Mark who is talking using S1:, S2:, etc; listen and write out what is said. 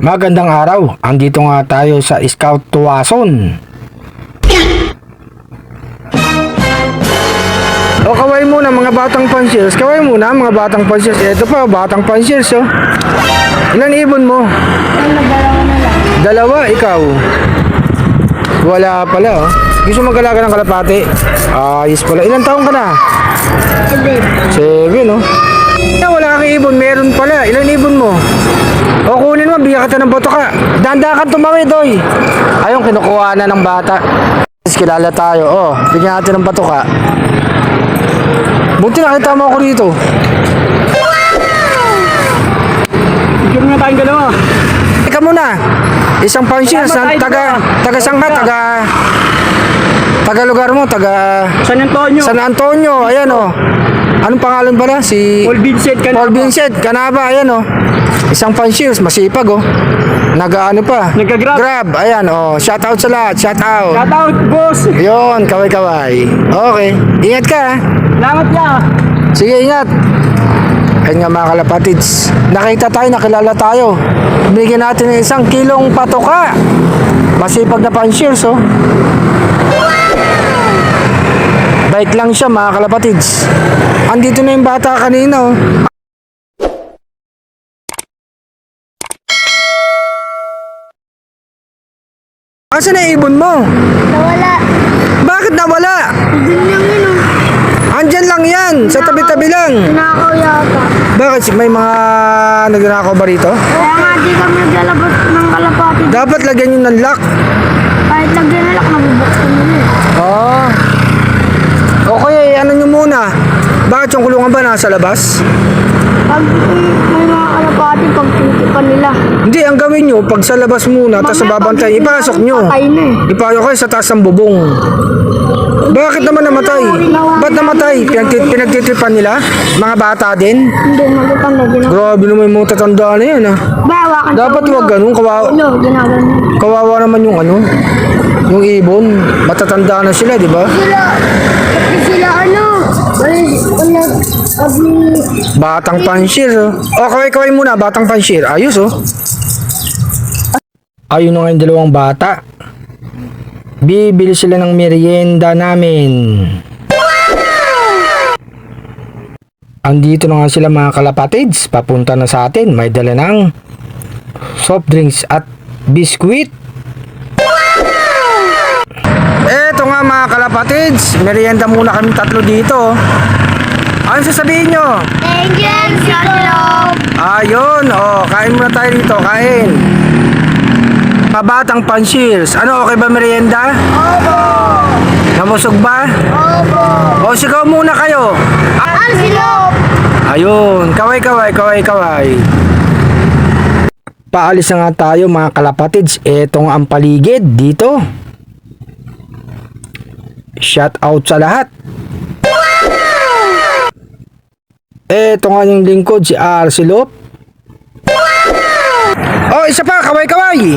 S1: Magandang araw. Andito nga tayo sa Scout Tuwason. O kaway muna mga batang pansiers. Kaway muna mga batang pansiers. Ito pa batang pansiers oh. Ilan ibon mo?
S2: Dalawa na lang.
S1: Dalawa, ikaw. Wala pala oh. Gusto mag-alaga ng kalapati. Ayos pala. Ilan taong ka na? 7 oh. Wala kang ibon, meron pala. Ilan ibon mo? O kunin mo, bigyan kita ng boto ka. Danda ka tumawid oy. Ayun, kinukuha na ng bata. Kilala tayo, oh. Bigyan natin ng bato ka. Buti nakita mo ako dito.
S3: Bigyan mo na tayong dalawa.
S1: Ika muna. Isang pansiers na taga saan ka? Taga lugar mo, taga
S3: San Antonio.
S1: San Antonio. Ayan oh. Anong pangalan pala? Si
S3: Paul Vincent Canaba.
S1: Paul Vincent Canaba. Ayan oh. Isang pansiers, masipag oh. Nag-ano pa?
S3: Nagka-grab.
S1: Grab. Ayan oh. Shout out sa lahat. Shout out.
S3: Shout out, boss.
S1: Yun, kaway-kaway. Okay. Ingat ka ha.
S3: Salamat niya.
S1: Sige, ingat. Ayun nga mga kalapatids. Nakita tayo, nakilala tayo. Bigyan natin ng 1 kilong patoka. Masipag na pansiers oh. Bike lang siya mga kalapatids. Andito na yung bata kanina oh. Asan na yung ibon mo?
S2: Nawala.
S1: Bakit nawala?
S2: Ibon lang yun oh.
S1: Andyan lang yan, sa tabi-tabi lang.
S2: Tinakaw yata.
S1: Bakit? May mga nagnanakaw ba rito?
S2: Kaya nga di kami naglalabas ng kalapati.
S1: Dapat lagyan yung ng lock.
S2: Kahit lagyan na lang, nabubuksan nila eh.
S1: Ah. Okay, ano nyo muna? Bakit yung kulungan ba nasa labas?
S2: Pag may mga kalapati, pag tinipan nila.
S1: Hindi, ang gawin nyo, pag sa labas muna, tapos
S2: Mamaya,
S1: babantay,
S2: pag
S1: ipasok nyo.
S2: patay na eh.
S1: Ipayo kayo sa taas ng bubong. Bakit naman namatay? Ba't namatay? Pinagtitripan nila? Mga bata din?
S2: Hindi, malutang na ginagawa.
S1: Grabe naman yung mga tatanda na yan ah.
S2: Bawa ka
S1: Dapat wag ganun, kawawa,
S2: ginagawa niya.
S1: kawawa naman yung ano, yung ibon. Matatanda na sila, di ba?
S2: Sila ano?
S1: Batang pansier oh. O, kaway-kaway muna, batang pansier. Ayos oh. Ayun na nga yung dalawang bata. Bibili sila ng merienda namin. Andito na nga sila mga kalapatids. Papunta na sa atin. May dala ng soft drinks at biskuit. Eto nga mga kalapatids. Merienda muna kami tatlo dito. Ano sasabihin nyo?
S2: Thank you, Shalom!
S1: Ayun, oh, kain muna tayo dito, kain. Pabatang pansiers. Ano, okay ba merienda?
S2: Opo!
S1: Nabusog ba?
S2: Opo!
S1: O, sigaw muna kayo.
S2: Ansilop!
S1: Ayun, kaway. Paalis na nga tayo mga kalapatids. Eto nga ang paligid dito. Shout out sa lahat. Eto nga yung lingkod, si Arcelop. Oh, isa pa, kaway-kaway.